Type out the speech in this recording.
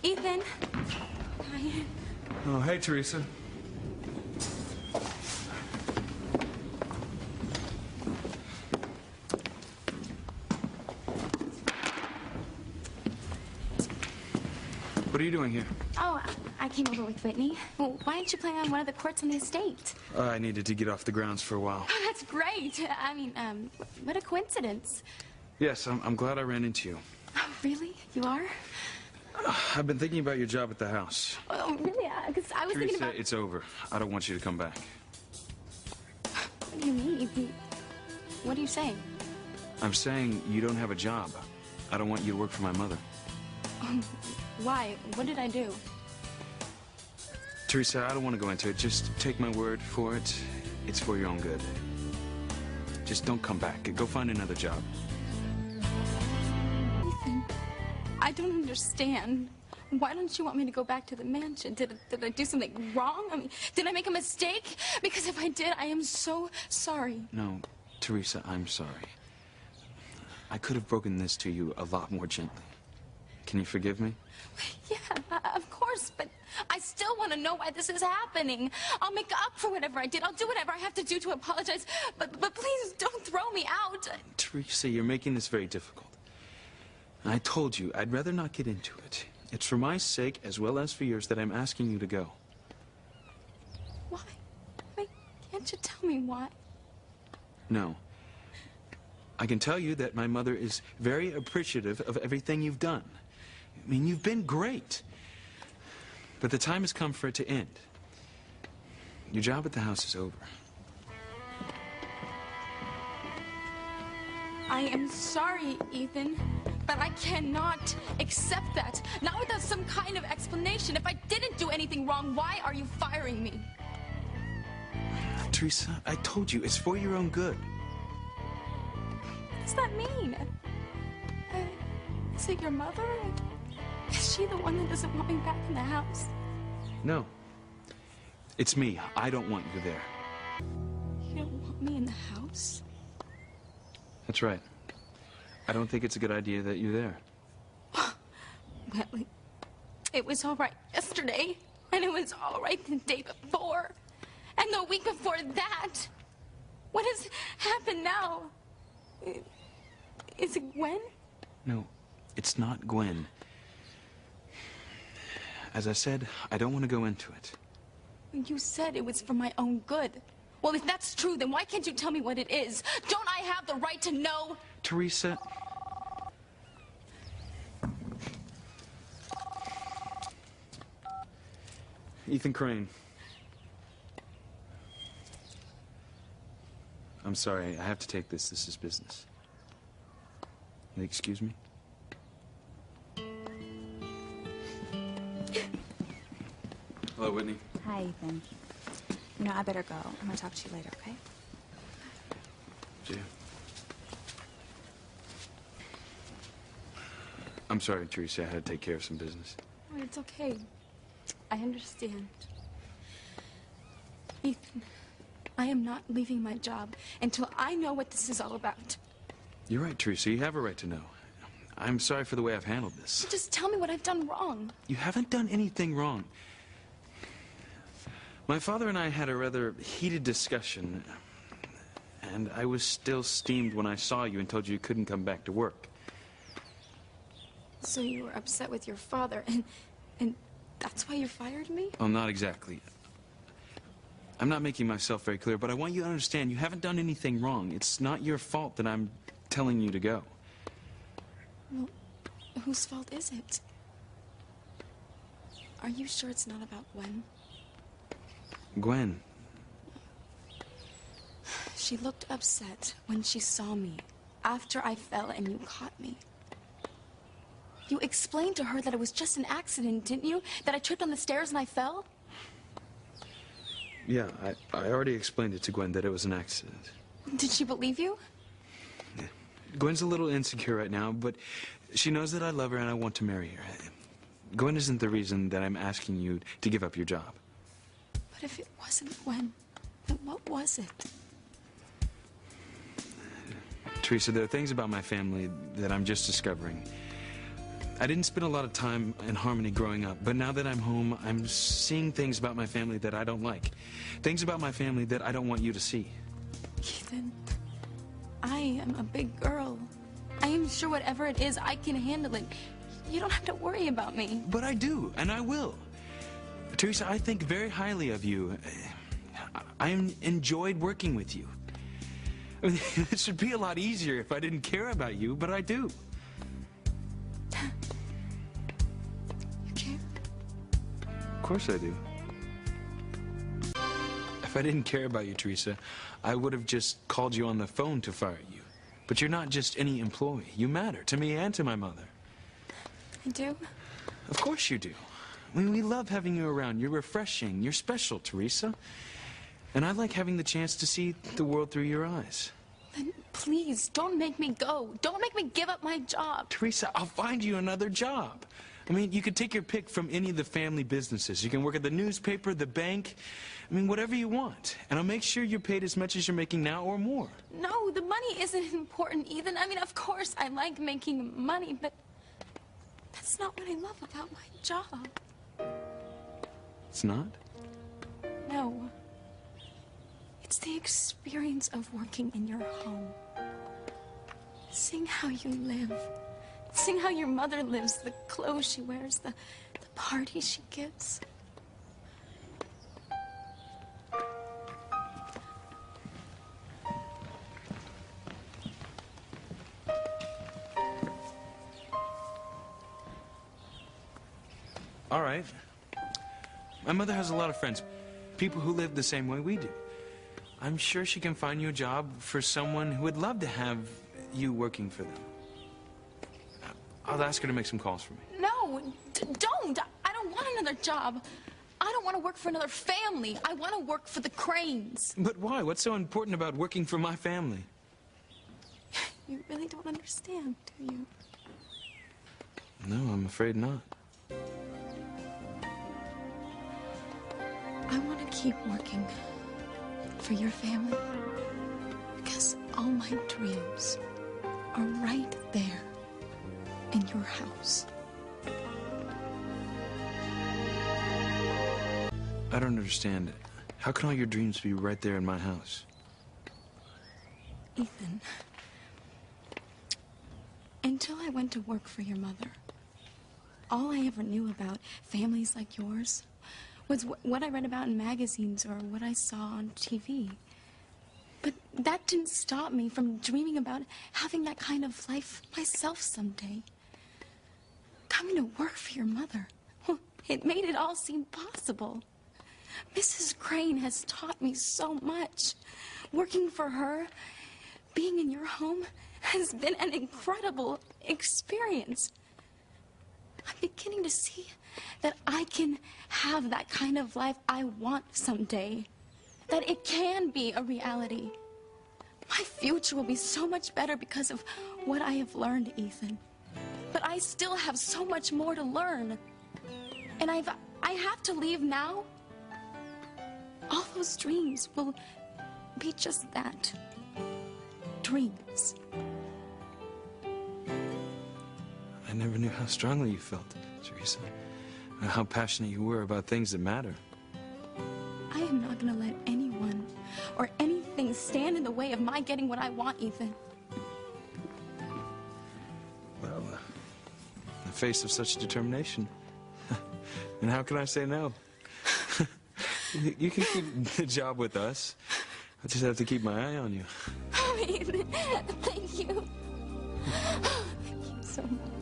Ethan. Hi. Oh, hey, Theresa. What are you doing here? Oh, I came over with Whitney. Well, why aren't you playing on one of the courts on the estate? I needed to get off the grounds for a while. Oh, that's great. I mean, what a coincidence. Yes, I'm glad I ran into you. Oh, really? You are? I've been thinking about your job at the house. Oh, really? Because I was thinking Theresa, about... it's over. I don't want you to come back. What do you mean? What are you saying? I'm saying you don't have a job. I don't want you to work for my mother. Why? What did I do? Theresa, I don't want to go into it. Just take my word for it. It's for your own good. Just don't come back. Go find another job. Ethan, I don't understand. Why don't you want me to go back to the mansion? Did I do something wrong? I mean, did I make a mistake? Because if I did, I am so sorry. No, Theresa, I'm sorry. I could have broken this to you a lot more gently. Can you forgive me? Yeah, of course, but I still want to know why this is happening. I'll make up for whatever I did. I'll do whatever I have to do to apologize, but please don't throw me out. Theresa, you're making this very difficult. I told you I'd rather not get into it. It's for my sake as well as for yours that I'm asking you to go. Why? Wait, can't you tell me why? No. I can tell you that my mother is very appreciative of everything you've done. I mean, you've been great. But the time has come for it to end. Your job at the house is over. I am sorry, Ethan, but I cannot accept that. Not without some kind of explanation. If I didn't do anything wrong, why are you firing me? Theresa, I told you, it's for your own good. What does that mean? Is it your mother? Is she the one that doesn't want me back in the house? No. It's me. I don't want you there. You don't want me in the house? That's right. I don't think it's a good idea that you're there. Well, it was all right yesterday, and it was all right the day before, and the week before that. What has happened now? Is it Gwen? No, it's not Gwen. As I said, I don't want to go into it. You said it was for my own good. Well, if that's true, then why can't you tell me what it is? Don't I have the right to know? Theresa... Ethan Crane. I'm sorry, I have to take this. This is business. Excuse me? Hello, Whitney. Hi, Ethan. You know, I better go. I'm gonna talk to you later, okay? Yeah. I'm sorry, Theresa. I had to take care of some business. Oh, it's okay. I understand. Ethan, I am not leaving my job until I know what this is all about. You're right, Theresa. You have a right to know. I'm sorry for the way I've handled this. Just tell me what I've done wrong. You haven't done anything wrong. My father and I had a rather heated discussion, and I was still steamed when I saw you and told you couldn't come back to work. So you were upset with your father, and that's why you fired me? Well, not exactly. I'm not making myself very clear, but I want you to understand you haven't done anything wrong. It's not your fault that I'm telling you to go. Well, whose fault is it? Are you sure it's not about Gwen? Gwen. She looked upset when she saw me after I fell and you caught me. You explained to her that it was just an accident, didn't you? That I tripped on the stairs and I fell? Yeah, I already explained it to Gwen that it was an accident. Did she believe you? Yeah. Gwen's a little insecure right now, but she knows that I love her and I want to marry her. Gwen isn't the reason that I'm asking you to give up your job. But if it wasn't Gwen, then what was it? Theresa, there are things about my family that I'm just discovering. I didn't spend a lot of time in Harmony growing up, but now that I'm home, I'm seeing things about my family that I don't like. Things about my family that I don't want you to see. Ethan, I am a big girl. I am sure whatever it is, I can handle it. You don't have to worry about me. But I do, and I will. Theresa, I think very highly of you. I enjoyed working with you. I mean, this would be a lot easier if I didn't care about you, but I do. You care? Of course I do. If I didn't care about you, Theresa, I would have just called you on the phone to fire you. But you're not just any employee. You matter to me and to my mother. I do? Of course you do. I mean, we love having you around. You're refreshing. You're special, Theresa. And I like having the chance to see the world through your eyes. Then please, don't make me go. Don't make me give up my job. Theresa, I'll find you another job. I mean, you could take your pick from any of the family businesses. You can work at the newspaper, the bank. I mean, whatever you want. And I'll make sure you're paid as much as you're making now or more. No, the money isn't important, Ethan. I mean, of course I like making money, but that's not what I love about my job. It's not? No. It's the experience of working in your home. Seeing how you live. Seeing how your mother lives, the clothes she wears, the parties she gives. All right. My mother has a lot of friends, people who live the same way we do. I'm sure she can find you a job for someone who would love to have you working for them. I'll ask her to make some calls for me. No, don't. I don't want another job. I don't want to work for another family. I want to work for the Cranes. But why? What's so important about working for my family? You really don't understand, do you? No, I'm afraid not. I want to keep working for your family because all my dreams are right there in your house. I don't understand. How can all your dreams be right there in my house? Ethan, until I went to work for your mother, all I ever knew about families like yours was what I read about in magazines or what I saw on TV. But that didn't stop me from dreaming about having that kind of life myself someday. Coming to work for your mother, it made it all seem possible. Mrs. Crane has taught me so much. Working for her, being in your home, has been an incredible experience. I'm beginning to see that I can have that kind of life I want someday. That it can be a reality. My future will be so much better because of what I have learned, Ethan. But I still have so much more to learn. And I have to leave now. All those dreams will be just that. Dreams. I never knew how strongly you felt, Theresa. And how passionate you were about things that matter. I am not going to let anyone or anything stand in the way of my getting what I want, Ethan. Well, in the face of such determination, and how can I say no? You can keep the job with us. I just have to keep my eye on you. Oh, Ethan, thank you. Thank you so much.